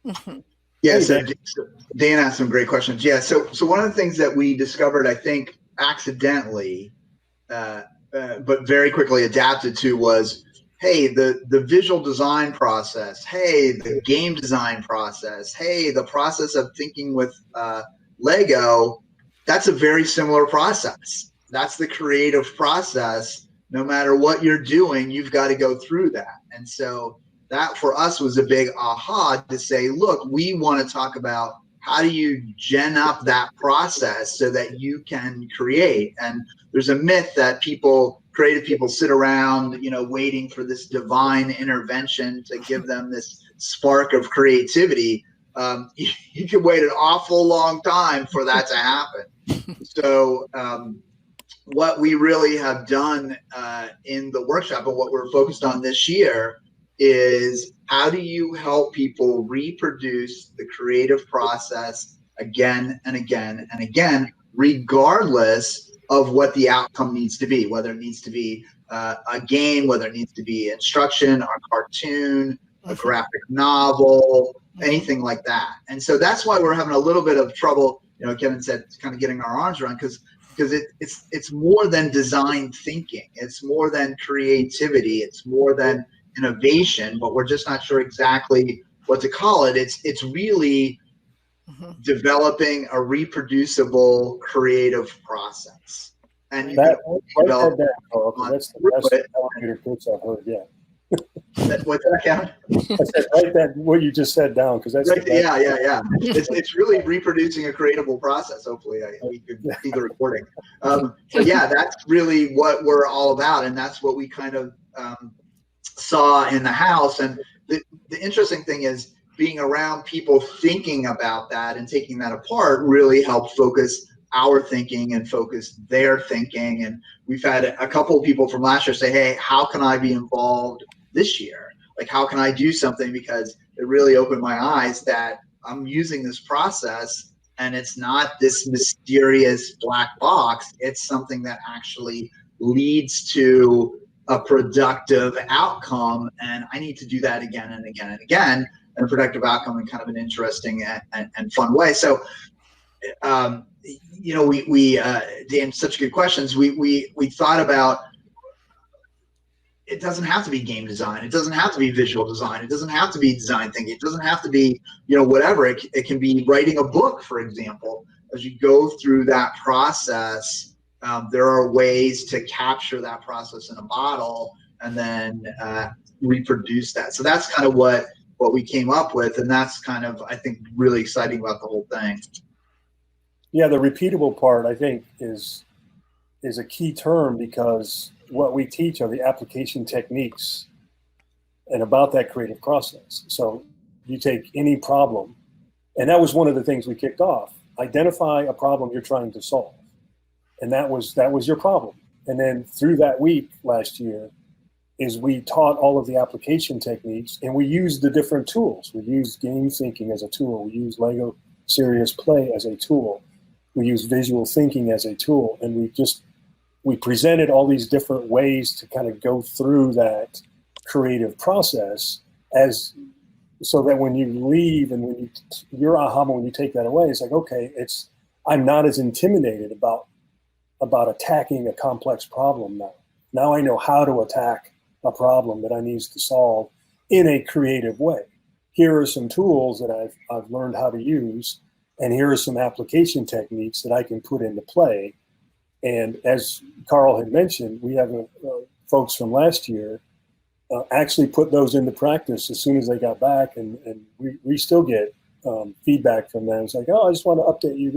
Mm-hmm. Yeah, Hey, so Dan asked some great questions. Yeah, so one of the things that we discovered, I think accidentally, but very quickly adapted to, was, hey, the visual design process, hey, the game design process, hey, the process of thinking with Lego, that's a very similar process. That's the creative process. No matter what you're doing, you've got to go through that. And so that for us was a big aha to say, look, we want to talk about how do you gen up that process so that you can create. And there's a myth that creative people sit around, waiting for this divine intervention to give them this spark of creativity. You can wait an awful long time for that to happen. So what we really have done in the workshop, and what we're focused on this year, is how do you help people reproduce the creative process again and again and again, regardless of what the outcome needs to be, whether it needs to be a game, whether it needs to be instruction, a cartoon, a graphic novel, anything like that. And so that's why we're having a little bit of trouble, Kevin said, kind of getting our arms around, because it's more than design thinking. It's more than creativity. It's more than innovation, but we're just not sure exactly what to call it. It's really developing a reproducible creative process. And you that's can develop that's the best elevator pitch I've heard yet. What's that, Kevin? I said, write that what you just said down, because that's Right, yeah. It's really reproducing a creatable process. Hopefully, we could see the recording. So yeah, that's really what we're all about, and that's what we kind of saw in the house. And the interesting thing is being around people thinking about that and taking that apart really helped focus our thinking and focus their thinking. And we've had a couple of people from last year say, hey, how can I be involved this year? Like, how can I do something? Because it really opened my eyes that I'm using this process and it's not this mysterious black box. It's something that actually leads to a productive outcome. And I need to do that again and again and again, and a productive outcome in kind of an interesting and fun way. So, Dan, such good questions. We thought about, it doesn't have to be game design. It doesn't have to be visual design. It doesn't have to be design thinking. It doesn't have to be, whatever. It can be writing a book, for example. As you go through that process, there are ways to capture that process in a bottle and then reproduce that. So that's kind of what we came up with. And that's kind of, I think, really exciting about the whole thing. Yeah, the repeatable part, I think, is a key term, because what we teach are the application techniques and about that creative process. So you take any problem, and that was one of the things we kicked off. Identify a problem you're trying to solve. And that was your problem. And then through that week last year is we taught all of the application techniques, and we used the different tools. We used game thinking as a tool. We used Lego Serious Play as a tool. We use visual thinking as a tool, and we presented all these different ways to kind of go through that creative process, so that when you leave and when your aha moment, when you take that away, it's like, okay, I'm not as intimidated about attacking a complex problem now. Now I know how to attack a problem that I need to solve in a creative way. Here are some tools that I've learned how to use, and here are some application techniques that I can put into play. And as Karl had mentioned, we have folks from last year actually put those into practice as soon as they got back, and we still get feedback from them. It's like, oh, I just want to update you.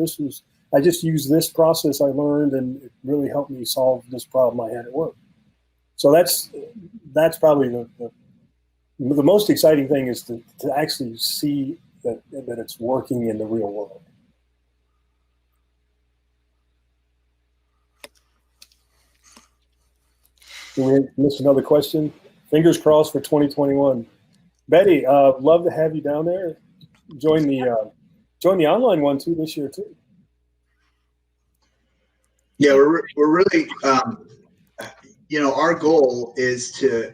I just used this process I learned, and it really helped me solve this problem I had at work. So that's probably the most exciting thing, is to actually see that it's working in the real world. Did we miss another question? Fingers crossed for 2021. Betty, love to have you down there. Join the online one too this year too. Yeah, we're really, our goal is to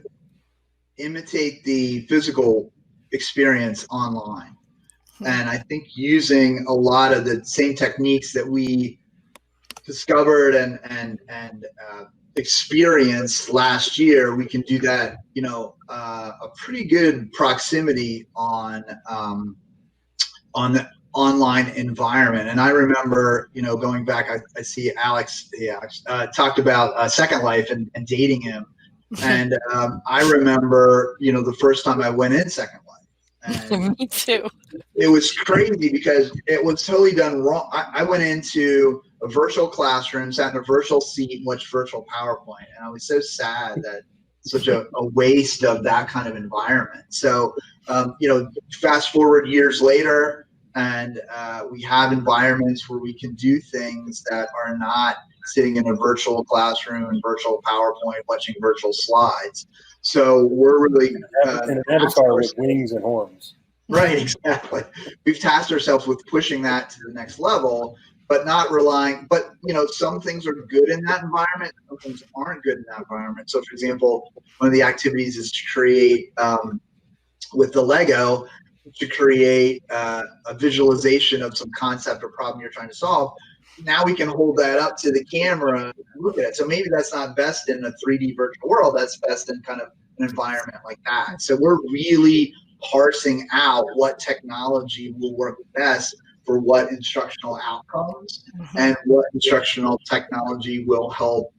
imitate the physical experience online. And I think using a lot of the same techniques that we discovered and experienced last year, we can do that, a pretty good proximity on the online environment. And I remember, going back, I see Alex talked about Second Life and dating him. And I remember, the first time I went in Second Life. And me too. It was crazy because it was totally done wrong. I went into a virtual classroom, sat in a virtual seat, and watched virtual PowerPoint. And I was so sad that such a waste of that kind of environment. So, fast forward years later, and we have environments where we can do things that are not sitting in a virtual classroom and virtual PowerPoint, watching virtual slides. So we're really an avatar with wings and horns. Right, exactly. We've tasked ourselves with pushing that to the next level, but not relying. But some things are good in that environment, some things aren't good in that environment. So, for example, one of the activities is to create with the Lego, to create a visualization of some concept or problem you're trying to solve. Now we can hold that up to the camera and look at it. So maybe that's not best in a 3D virtual world. That's best in kind of an environment like that. So we're really parsing out what technology will work best for what instructional outcomes, and what instructional technology will help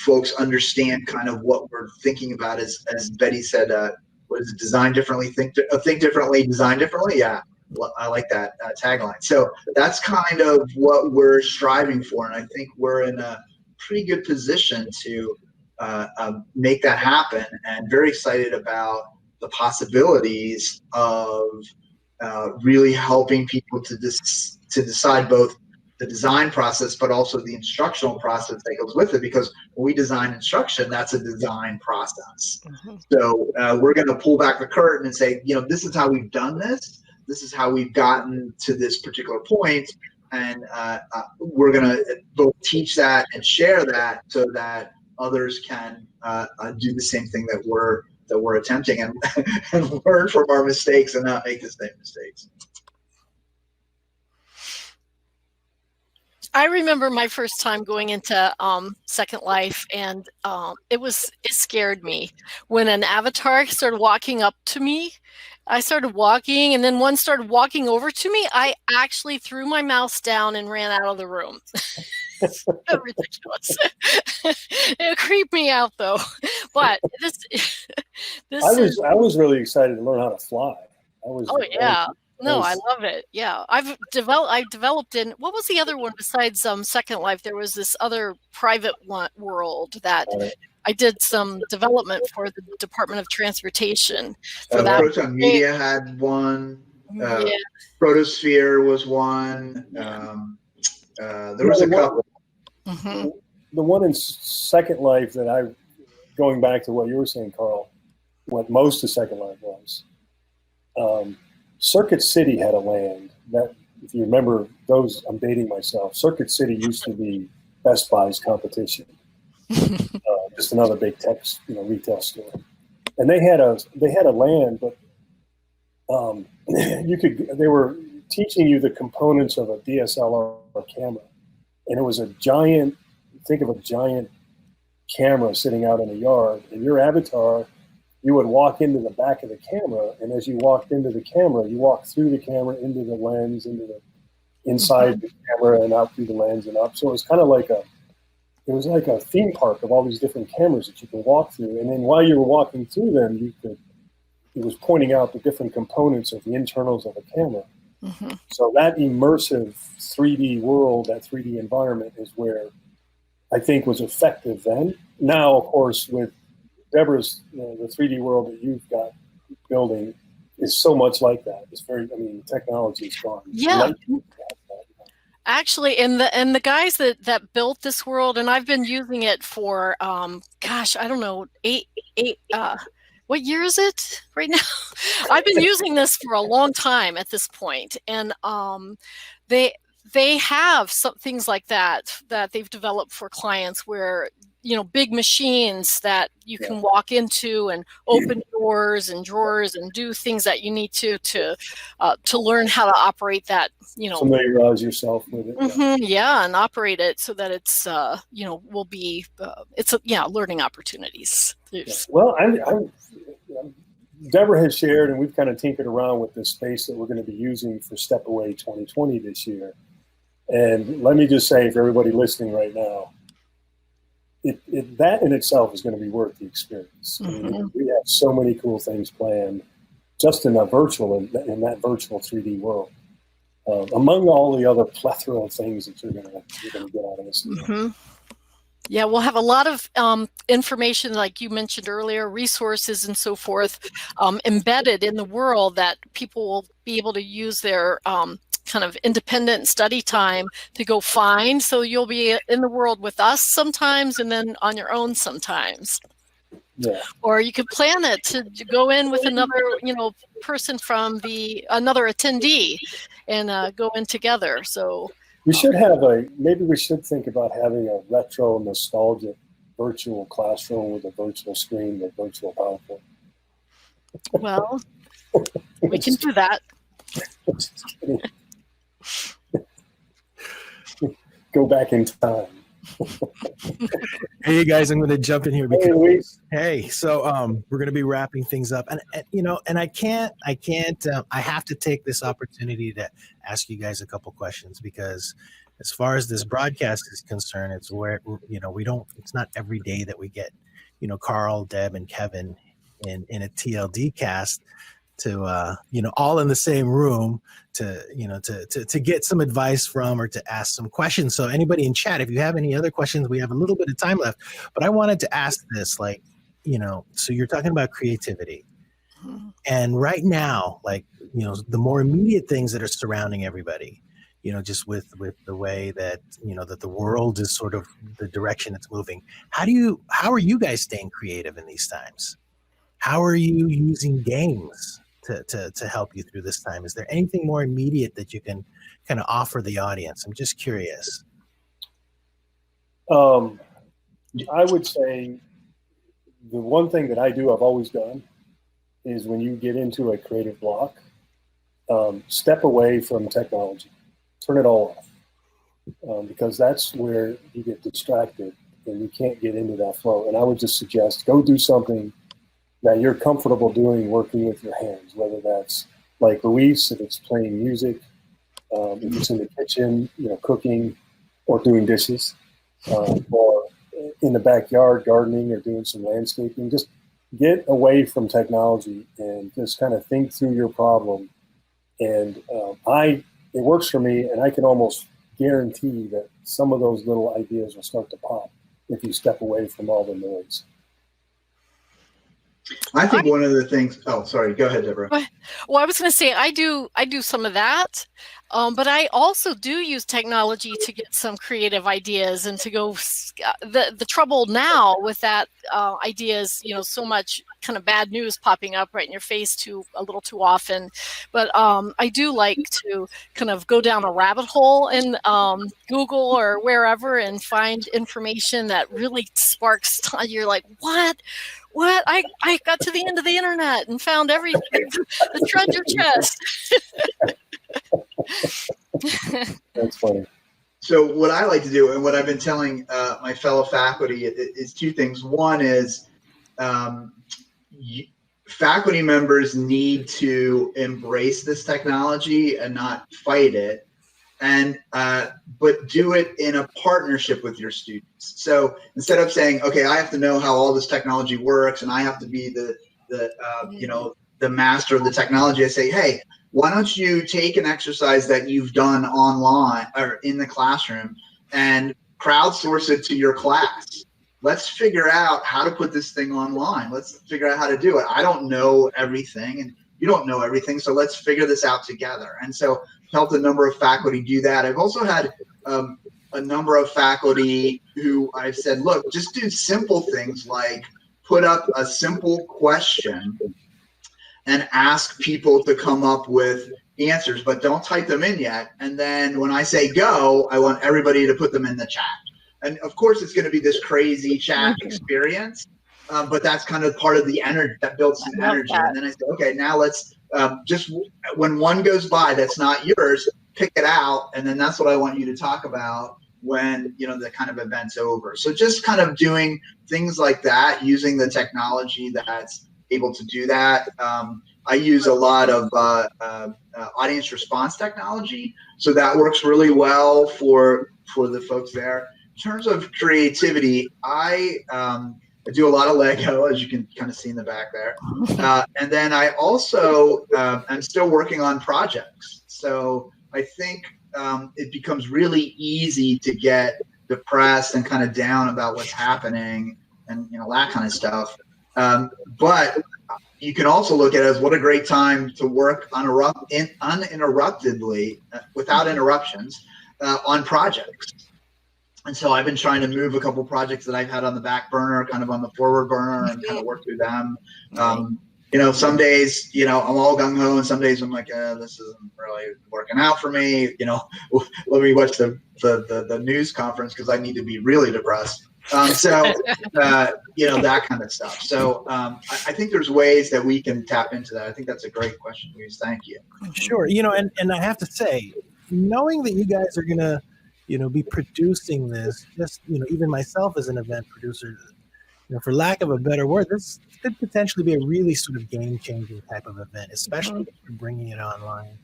folks understand kind of what we're thinking about. As Betty said, what is it? Design differently, think differently, design differently. Yeah, I like that tagline. So that's kind of what we're striving for, and I think we're in a pretty good position to make that happen. And very excited about the possibilities of really helping people to decide both the design process, but also the instructional process that goes with it. Because when we design instruction, that's a design process. Mm-hmm. So we're going to pull back the curtain and say, this is how we've done this. This is how we've gotten to this particular point. And we're going to both teach that and share that so that others can do the same thing that we're attempting and learn from our mistakes and not make the same mistakes. I remember my first time going into Second Life, and it scared me when an avatar started walking up to me. I started walking, and then one started walking over to me. I actually threw my mouse down and ran out of the room. So ridiculous. It creeped me out, though. But I was really excited to learn how to fly. Yeah. No, I love it. Yeah, I developed in, what was the other one besides Second Life? There was this other private world that I did some development for the Department of Transportation. For that, Proton Media had one. Protosphere was one. There was a couple. Mm-hmm. The one in Second Life that going back to what you were saying, Karl, what most of Second Life was. Circuit City had a land that, if you remember those, I'm dating myself. Circuit City used to be Best Buy's competition, just another big tech, retail store. And they had a land, but they were teaching you the components of a DSLR camera, and it was a giant. Think of a giant camera sitting out in a yard, and your avatar. You would walk into the back of the camera, and as you walked into the camera, you walked through the camera into the lens, inside the camera, and out through the lens and up. So it was kind of like a theme park of all these different cameras that you can walk through. And then while you were walking through them, it was pointing out the different components of the internals of a camera. Mm-hmm. So that immersive 3D world, that 3D environment, is where I think was effective then. Now, of course, with Deborah's, the 3D world that you've got building is so much like that. It's technology is gone. Yeah. Actually, and the guys that built this world, and I've been using it for, I don't know, eight, what year is it right now? I've been using this for a long time at this point. And they have some things like that they've developed for clients where, big machines that you can walk into and open doors and drawers and do things that you need to learn how to operate that, familiarize yourself with it. Mm-hmm, and operate it so that it's, will be, learning opportunities. Yeah. Well, Deborah has shared, and we've kind of tinkered around with this space that we're going to be using for Step Away 2020 this year. And let me just say, for everybody listening right now, that in itself is going to be worth the experience. Mm-hmm. We have so many cool things planned just in that virtual 3D world, among all the other plethora of things that you're going to get out of this. Mm-hmm. Yeah, we'll have a lot of information, like you mentioned earlier, resources and so forth, embedded in the world that people will be able to use their kind of independent study time to go find. So you'll be in the world with us sometimes, and then on your own sometimes. Yeah. Or you could plan it to go in with another, person from another attendee, and go in together. So we should maybe we should think about having a retro nostalgic virtual classroom with a virtual screen with virtual PowerPoint. Well, we can do that. Go back in time. Hey guys, I'm going to jump in here because so we're going to be wrapping things up, and I have to take this opportunity to ask you guys a couple questions, because as far as this broadcast is concerned, it's where, it's not every day that we get, Karl, Deb, and Kevin in a TLD cast to, all in the same room to get some advice from or to ask some questions. So anybody in chat, if you have any other questions, we have a little bit of time left, but I wanted to ask this, so you're talking about creativity. And right now, the more immediate things that are surrounding everybody, just with the way that, that the world is sort of the direction it's moving. How are you guys staying creative in these times? How are you using games to help you through this time? Is there anything more immediate that you can kind of offer the audience? I'm just curious. I would say the one thing that I've always done is when you get into a creative block, step away from technology, turn it all off, because that's where you get distracted and you can't get into that flow. And I would just suggest go do something that you're comfortable doing, working with your hands, whether that's like Luis, if it's playing music, if it's in the kitchen, cooking or doing dishes, or in the backyard gardening or doing some landscaping. Just get away from technology and just kind of think through your problem. And it works for me, and I can almost guarantee that some of those little ideas will start to pop if you step away from all the noise. I think one of the things. Oh, sorry. Go ahead, Deborah. Well, I was going to say I do some of that, but I also do use technology to get some creative ideas and to go. The trouble now with that idea is, so much kind of bad news popping up right in your face a little too often. But I do like to kind of go down a rabbit hole in Google or wherever and find information that really sparks. You're like, what? I got to the end of the internet and found everything, the treasure chest. That's funny. So what I like to do, and what I've been telling my fellow faculty, is two things. One is faculty members need to embrace this technology and not fight it, but do it in a partnership with your students. So instead of saying, okay, I have to know how all this technology works and I have to be the master of the technology, I say, hey, why don't you take an exercise that you've done online or in the classroom and crowdsource it to your class? Let's figure out how to put this thing online. Let's figure out how to do it. I don't know everything and you don't know everything, so let's figure this out together. And so helped a number of faculty do that. I've also had a number of faculty who I've said, look, just do simple things like put up a simple question and ask people to come up with answers, but don't type them in yet. And then when I say go, I want everybody to put them in the chat. And of course, it's going to be this crazy chat experience, but that's kind of part of the energy that builds some energy. And then I say, okay, now let's just when one goes by that's not yours, pick it out, and then that's what I want you to talk about when the kind of event's over. So just kind of doing things like that, using the technology that's able to do that. I use a lot of audience response technology, so that works really well for the folks there. In terms of creativity, I do a lot of Lego, as you can kind of see in the back there. And then I also am still working on projects. So I think it becomes really easy to get depressed and kind of down about what's happening and that kind of stuff. But you can also look at it as what a great time to work uninterruptedly, without interruptions, on projects. And so I've been trying to move a couple projects that I've had on the back burner, kind of on the forward burner, and kind of work through them. Some days, I'm all gung ho, and some days I'm like, this isn't really working out for me. Let me watch the news conference because I need to be really depressed. That kind of stuff. So I think there's ways that we can tap into that. I think that's a great question, Luis. Thank you. Sure. And I have to say, knowing that you guys are gonna be producing this, just, even myself as an event producer, for lack of a better word, this could potentially be a really sort of game-changing type of event, especially if you're bringing it online.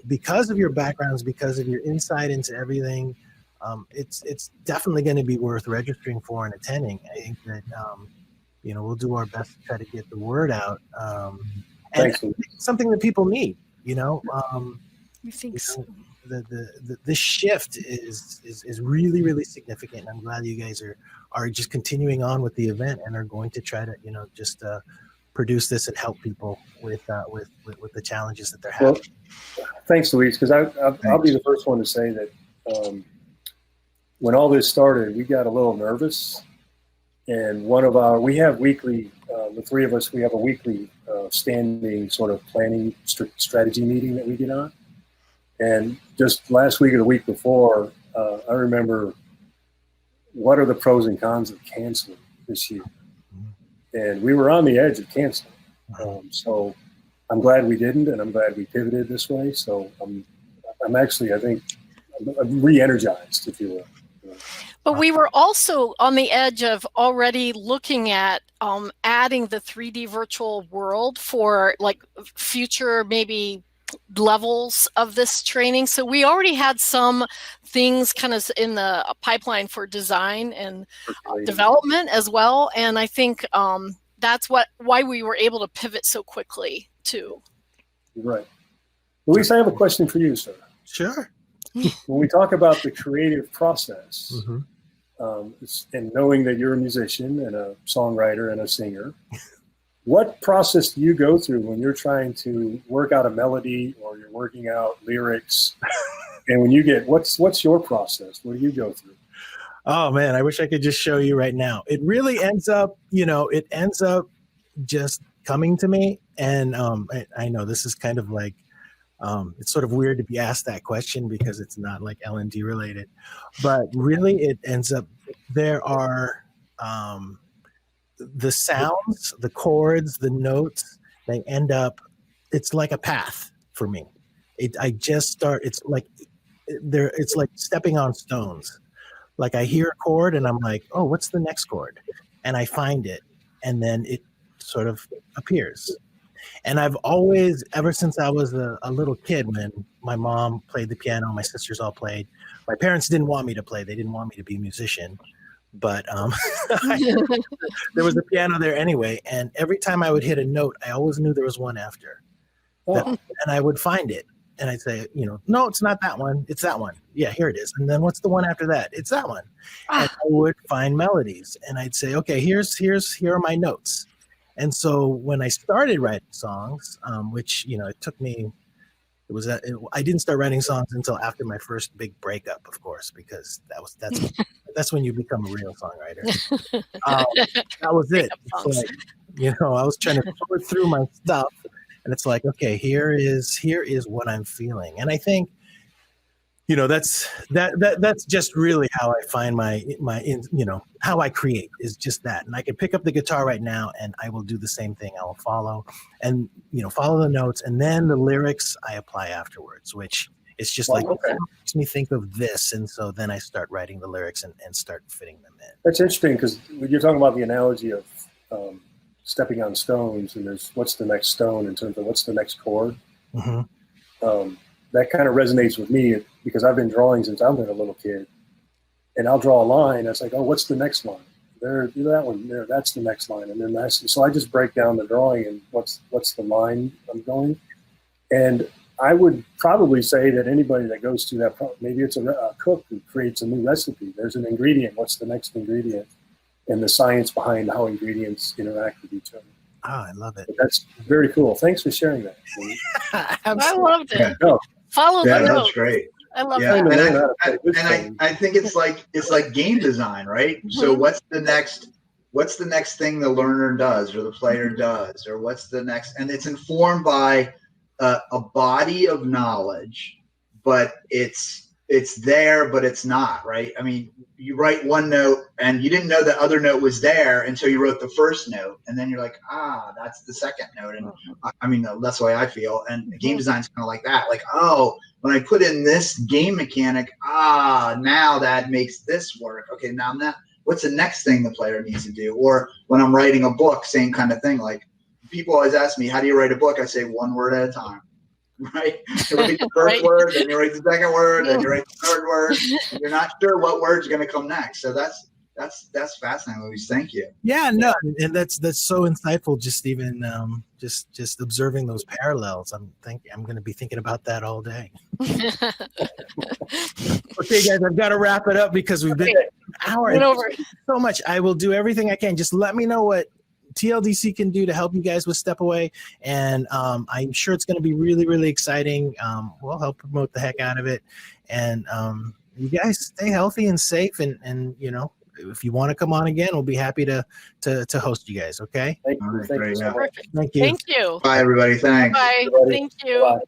because of your backgrounds, because of your insight into everything. It's definitely going to be worth registering for and attending. I think that we'll do our best to try to get the word out, and something that people need. We think so. The shift is really, really significant. I'm glad you guys are just continuing on with the event and are going to try to just produce this and help people with the challenges that they're having. Well, thanks, Luis, because I'll be the first one to say that when all this started, we got a little nervous, and we have weekly, the three of us, we have a weekly standing sort of planning strategy meeting that we get on. And just last week or the week before, I remember, what are the pros and cons of canceling this year? And we were on the edge of canceling. So I'm glad we didn't, and I'm glad we pivoted this way. So I'm actually, I think, I'm re-energized, if you will. But we were also on the edge of already looking at adding the 3D virtual world for like future maybe levels of this training. So we already had some things kind of in the pipeline for design and development as well. And I think that's why we were able to pivot so quickly too. Right. Luis, I have a question for you, sir. Sure. When we talk about the creative process, and knowing that you're a musician and a songwriter and a singer, what process do you go through when you're trying to work out a melody or you're working out lyrics? And when you get, what's your process? What do you go through? Oh man, I wish I could just show you right now. It really ends up, just coming to me. And I know this is kind of like, it's sort of weird to be asked that question because it's not like L&D related, but really it ends up, there are the sounds, the chords, the notes, they end up, it's like a path for me. It's like stepping on stones. Like I hear a chord and I'm like, oh, what's the next chord? And I find it, and then it sort of appears. And I've always, ever since I was a little kid, when my mom played the piano, my sisters all played. My parents didn't want me to play. They didn't want me to be a musician. But there was a piano there anyway. And every time I would hit a note, I always knew there was one after. And I would find it. And I'd say, no, it's not that one. It's that one. Yeah, here it is. And then what's the one after that? It's that one. And I would find melodies. And I'd say, okay, here are my notes. And so when I started writing songs, which, it took me, I didn't start writing songs until after my first big breakup, of course, because that's when you become a real songwriter. That was it. It's like, I was trying to sort through my stuff, and it's like, okay, here is what I'm feeling. And I think, that's just really how I find my how I create is just that. And I can pick up the guitar right now and I will do the same thing. I will follow the notes, and then the lyrics I apply afterwards, which it's just it makes me think of this. And so then I start writing the lyrics and start fitting them in. That's interesting, because when you're talking about the analogy of stepping on stones, and there's what's the next stone in terms of what's the next chord. That kind of resonates with me because I've been drawing since I've been a little kid, and I'll draw a line. It's like, oh, what's the next line? There, do that one. There, that's the next line, and then so I just break down the drawing and what's the line I'm going. And I would probably say that anybody that goes through that, maybe it's a cook who creates a new recipe. There's an ingredient. What's the next ingredient? And the science behind how ingredients interact with each other. Oh, I love it. But that's very cool. Thanks for sharing that. I loved it. No. Follow the note. That's great. I love that. that. I think it's like game design, right? So what's the next thing the learner does or the player does, or what's the next, and it's informed by a body of knowledge, but it's there, but it's not, right? I mean, you write one note and you didn't know the other note was there until you wrote the first note. And then you're like, that's the second note. And I mean, that's the way I feel. And game design is kind of like that. Like, when I put in this game mechanic, now that makes this work. Okay, now what's the next thing the player needs to do? Or when I'm writing a book, same kind of thing. Like, people always ask me, how do you write a book? I say one word at a time. right? You write the first Right. word, then you write the second word, then you write the third word, and you're not sure what word's going to come next. So that's fascinating, Luis. Thank you. Yeah, no, and that's so insightful. Just even just observing those parallels. I'm going to be thinking about that all day. Okay, guys, I've got to wrap it up because we've been an hour. Went over. So much. I will do everything I can. Just let me know what TLDC can do to help you guys with Step Away, and I'm sure it's going to be really, really exciting. We'll help promote the heck out of it, and you guys stay healthy and safe, and you know, if you want to come on again, we'll be happy to host you guys. Okay. Thank you. All right, Thank you great, so yeah. much. Thank you. Thank you. Bye, everybody. Thanks. Bye. Everybody. Thank you. Bye.